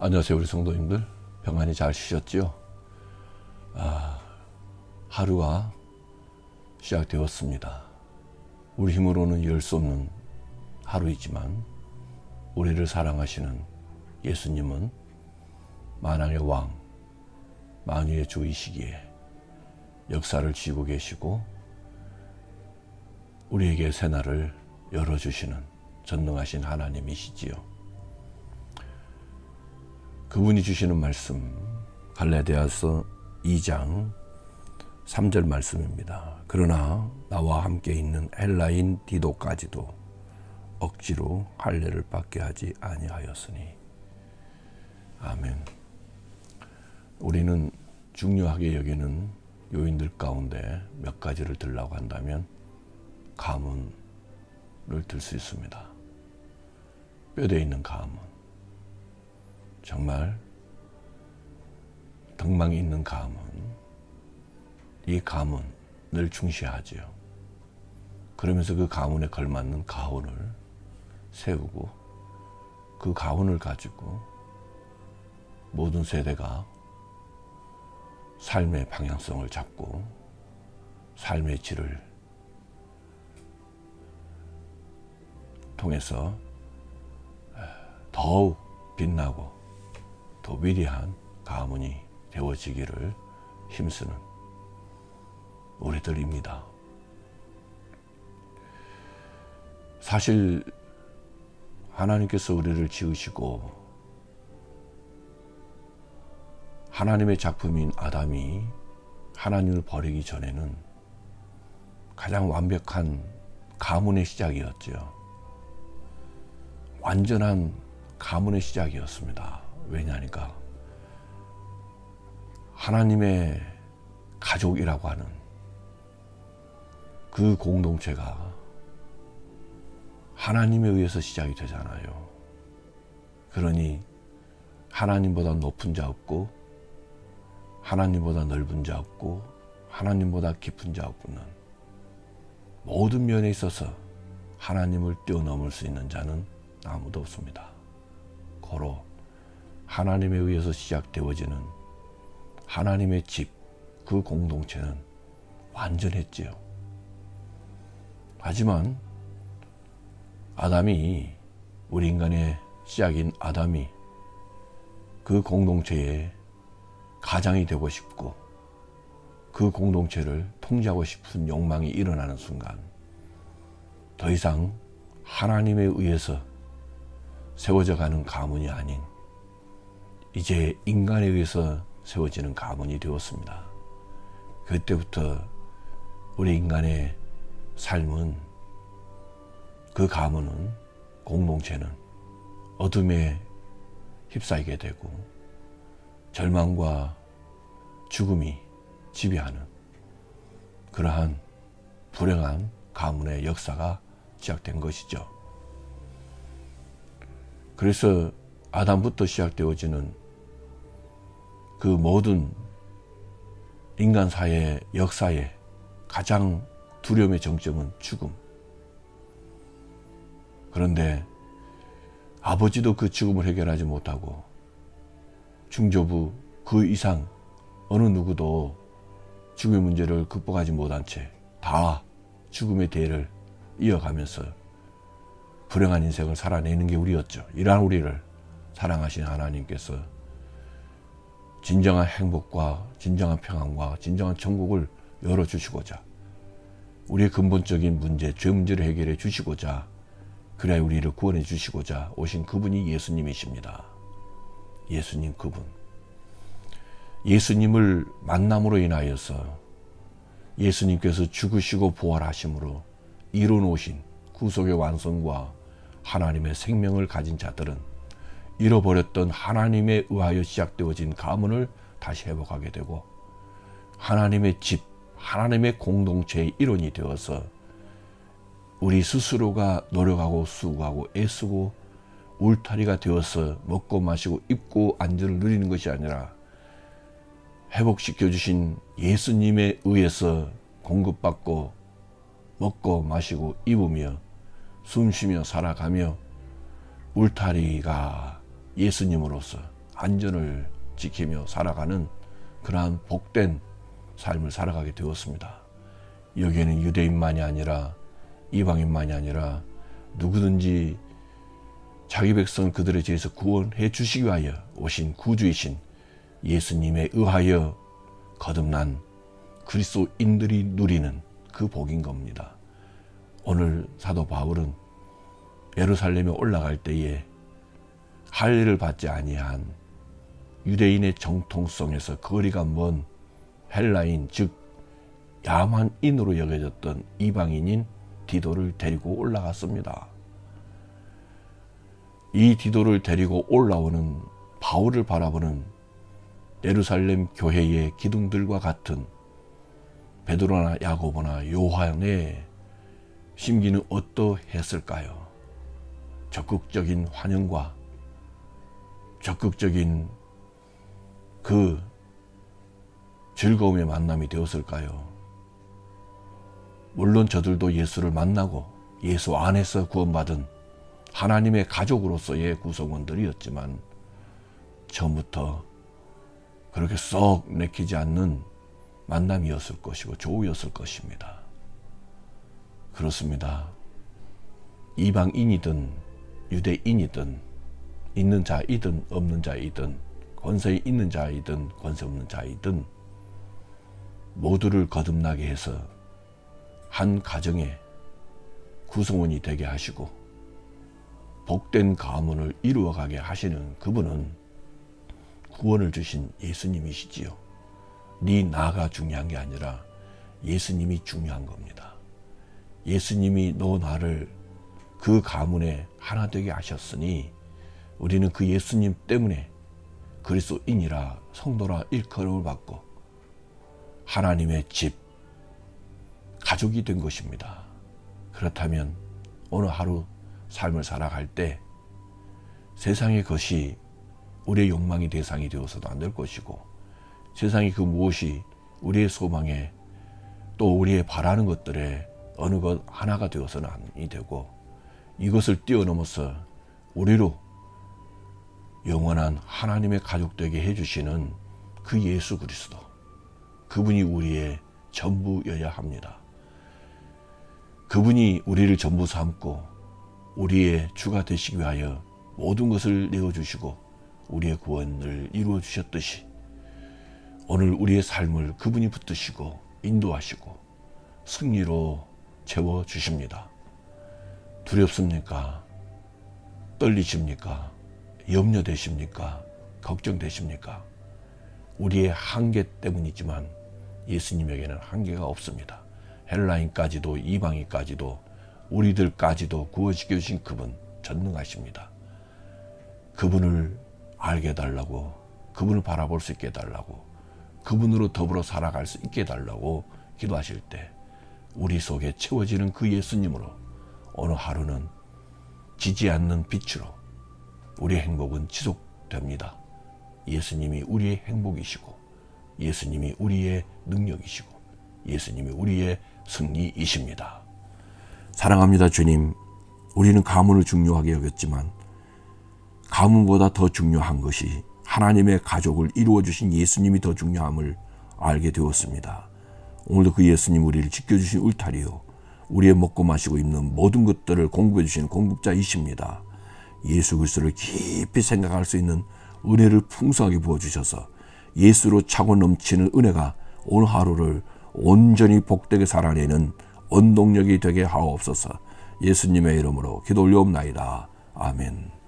안녕하세요, 우리 성도님들. 평안히 잘 쉬셨지요? 하루가 시작되었습니다. 우리 힘으로는 이을 수 없는 하루이지만 우리를 사랑하시는 예수님은 만왕의 왕, 만유의 주이시기에 역사를 쥐고 계시고 우리에게 새날을 열어주시는 전능하신 하나님이시지요. 그분이 주시는 말씀, 갈라디아서 2장 3절 말씀입니다. 그러나 나와 함께 있는 헬라인 디도까지도 억지로 할례를 받게 하지 아니하였으니. 아멘. 우리는 중요하게 여기는 요인들 가운데 몇 가지를 들라고 한다면 가문을 들 수 있습니다. 뼈대에 있는 가문. 정말 덕망이 있는 가문, 이 가문을 중시하지요. 그러면서 그 가문에 걸맞는 가훈을 세우고 그 가훈을 가지고 모든 세대가 삶의 방향성을 잡고 삶의 질을 통해서 더욱 빛나고 더 위대한 가문이 되어지기를 힘쓰는 우리들입니다. 사실 하나님께서 우리를 지으시고 하나님의 작품인 아담이 하나님을 버리기 전에는 가장 완벽한 가문의 시작이었죠. 완전한 가문의 시작이었습니다. 왜냐하니까 하나님의 가족이라고 하는 그 공동체가 하나님에 의해서 시작이 되잖아요. 그러니 하나님보다 높은 자 없고 하나님보다 넓은 자 없고 하나님보다 깊은 자 없는 모든 면에 있어서 하나님을 뛰어넘을 수 있는 자는 아무도 없습니다. 고로 하나님에 의해서 시작되어지는 하나님의 집, 그 공동체는 완전했지요. 하지만 아담이, 우리 인간의 시작인 아담이 그 공동체의 가장이 되고 싶고 그 공동체를 통제하고 싶은 욕망이 일어나는 순간 더 이상 하나님에 의해서 세워져 가는 가문이 아닌 이제 인간에 의해서 세워지는 가문이 되었습니다. 그때부터 우리 인간의 삶은, 그 가문은, 공동체는 어둠에 휩싸이게 되고 절망과 죽음이 지배하는 그러한 불행한 가문의 역사가 시작된 것이죠. 그래서 아담부터 시작되어지는 그 모든 인간 사회 역사의 가장 두려움의 정점은 죽음. 그런데 아버지도 그 죽음을 해결하지 못하고 중조부 그 이상 어느 누구도 죽음의 문제를 극복하지 못한 채 다 죽음의 대를 이어가면서 불행한 인생을 살아내는 게 우리였죠. 이러한 우리를 사랑하신 하나님께서 진정한 행복과 진정한 평안과 진정한 천국을 열어주시고자, 우리의 근본적인 문제, 죄 문제를 해결해 주시고자, 그래야 우리를 구원해 주시고자 오신 그분이 예수님이십니다. 예수님, 그분. 예수님을 만남으로 인하여서 예수님께서 죽으시고 부활하심으로 이루어놓으신 구속의 완성과 하나님의 생명을 가진 자들은 잃어버렸던 하나님에 의하여 시작되어진 가문을 다시 회복하게 되고 하나님의 집, 하나님의 공동체의 일원이 되어서 우리 스스로가 노력하고 수고하고 애쓰고 울타리가 되어서 먹고 마시고 입고 안전을 누리는 것이 아니라 회복시켜 주신 예수님에 의해서 공급받고 먹고 마시고 입으며 숨쉬며 살아가며 울타리가 예수님으로서 안전을 지키며 살아가는 그러한 복된 삶을 살아가게 되었습니다. 여기에는 유대인만이 아니라 이방인만이 아니라 누구든지 자기 백성 그들에 대해서 구원해 주시기 위하여 오신 구주이신 예수님에 의하여 거듭난 그리스도인들이 누리는 그 복인 겁니다. 오늘 사도 바울은 예루살렘에 올라갈 때에 할례를 받지 아니한 유대인의 정통성에서 거리가 먼 헬라인, 즉 야만인으로 여겨졌던 이방인인 디도를 데리고 올라갔습니다. 이 디도를 데리고 올라오는 바울을 바라보는 예루살렘 교회의 기둥들과 같은 베드로나 야고보나 요한의 심기는 어떠했을까요? 적극적인 환영과 적극적인 그 즐거움의 만남이 되었을까요? 물론 저들도 예수를 만나고 예수 안에서 구원받은 하나님의 가족으로서의 구성원들이었지만 처음부터 그렇게 썩 내키지 않는 만남이었을 것이고 조우였을 것입니다. 그렇습니다. 이방인이든 유대인이든 있는 자이든 없는 자이든 권세 있는 자이든 권세 없는 자이든 모두를 거듭나게 해서 한 가정의 구성원이 되게 하시고 복된 가문을 이루어가게 하시는 그분은 구원을 주신 예수님이시지요. 네 나가 중요한 게 아니라 예수님이 중요한 겁니다. 예수님이 너 나를 그 가문에 하나 되게 하셨으니 우리는 그 예수님 때문에 그리스도인이라 성도라 일컬음을 받고 하나님의 집, 가족이 된 것입니다. 그렇다면 오늘 하루 삶을 살아갈 때 세상의 것이 우리의 욕망의 대상이 되어서도 안 될 것이고 세상의 그 무엇이 우리의 소망에 또 우리의 바라는 것들에 어느 것 하나가 되어서는 아니 되고 이것을 뛰어넘어서 우리로 영원한 하나님의 가족 되게 해주시는 그 예수 그리스도, 그분이 우리의 전부여야 합니다. 그분이 우리를 전부 삼고 우리의 주가 되시기 위하여 모든 것을 내어주시고 우리의 구원을 이루어 주셨듯이 오늘 우리의 삶을 그분이 붙드시고 인도하시고 승리로 채워주십니다. 두렵습니까? 떨리십니까? 염려되십니까? 걱정되십니까? 우리의 한계 때문이지만 예수님에게는 한계가 없습니다. 헬라인까지도 이방인까지도 우리들까지도 구원시켜 주신 그분 전능하십니다. 그분을 알게 해달라고, 그분을 바라볼 수 있게 해달라고, 그분으로 더불어 살아갈 수 있게 해달라고 기도하실 때 우리 속에 채워지는 그 예수님으로 오늘 하루는 지지 않는 빛으로 우리의 행복은 지속됩니다. 예수님이 우리의 행복이시고 예수님이 우리의 능력이시고 예수님이 우리의 승리이십니다. 사랑합니다 주님. 우리는 가문을 중요하게 여겼지만 가문보다 더 중요한 것이 하나님의 가족을 이루어주신 예수님이 더 중요함을 알게 되었습니다. 오늘도 그 예수님 우리를 지켜주신 울타리요 우리의 먹고 마시고 입는 모든 것들을 공급해 주시는 공급자이십니다. 예수 그리스도를 깊이 생각할 수 있는 은혜를 풍성하게 부어주셔서 예수로 차고 넘치는 은혜가 오늘 하루를 온전히 복되게 살아내는 원동력이 되게 하옵소서. 예수님의 이름으로 기도 올려옵나이다. 아멘.